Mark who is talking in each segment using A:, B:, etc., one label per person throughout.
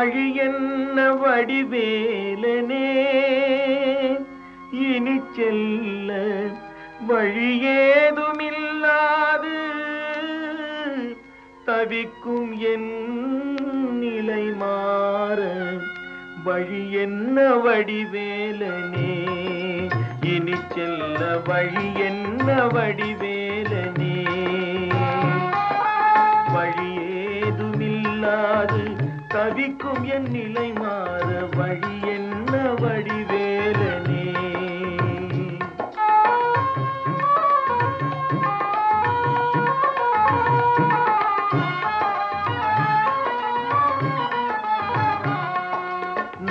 A: வழி என்ன வடிவேலனே இனி செல்ல வழியேதுமில்லாது தவிக்கும் என் நிலை மாற வழி என்ன வடிவேலனே இனி செல்ல வழி என்ன வடிவேலனே வழியேதுமில்லாது தவிக்கும் என் நிலை மாற வழி என்ன வடிவேலனே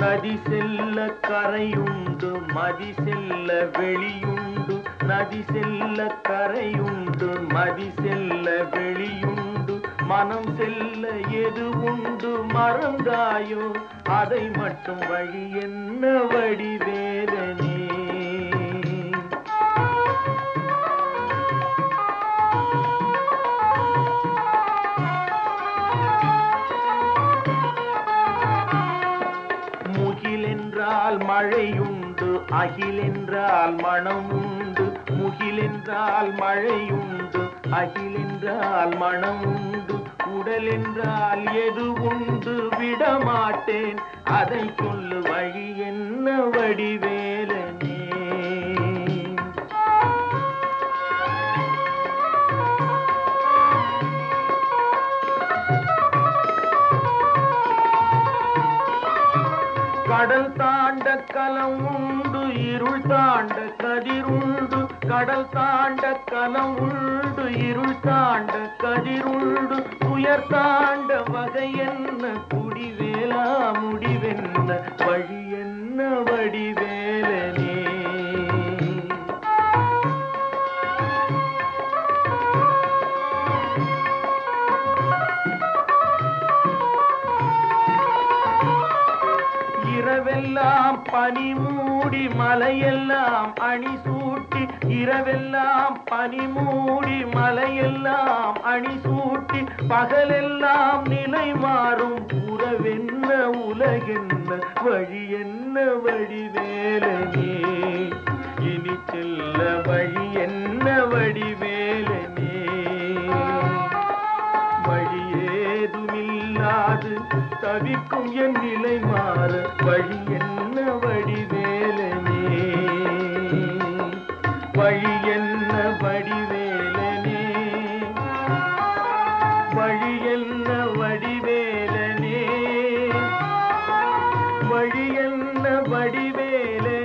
A: நதி செல்ல கரையுண்டு மதி செல்ல வெளியுண்டு நதி செல்ல கரையுண்டு மதி செல்ல வெளியுண்டு மனம் செல்ல எது உண்டு மறந்தாயோ அதை மட்டும் வழி என்ன வடிவேலனே முகிலென்றால் மழையுண்டு அகிலென்றால் மனம் உண்டு முகிலென்றால் மழையுண்டு அகிலென்றால் மனம் உண்டு உடல் என்றால் எது உண்டு விடமாட்டேன் அதை சொல்லு வழி என்ன வடிவேலனே கடல் தாண்ட கலம் உண்டு இருள் தாண்ட கதிருண்டு கடல் தாண்ட கலம் உண்டு இருள் தாண்ட கதிருண்டு துயர் தாண்ட வகை என்ன குடிவேலா முடிவென்ன வழி என்ன வடிவேலனே இரவெல்லாம் பனி மூடி மலையெல்லாம் அணி சூட்டி இரவெல்லாம் பனி மூடி மலையெல்லாம் அணி சூட்டி பகலெல்லாம் நிலை மாறும் உறவென்ன உலகென்ன வழி என்ன வடிவேலனே இனி செல்ல வழி என்ன வடிவேலனே வழியேதுமில்லாது தவிக்கும் என் நிலை மாற வழி என்ன வடிவேலனே வழி என்ன வடிவேலனே வழி என்ன வடிவேலனே வழி என்ன வடிவேலனே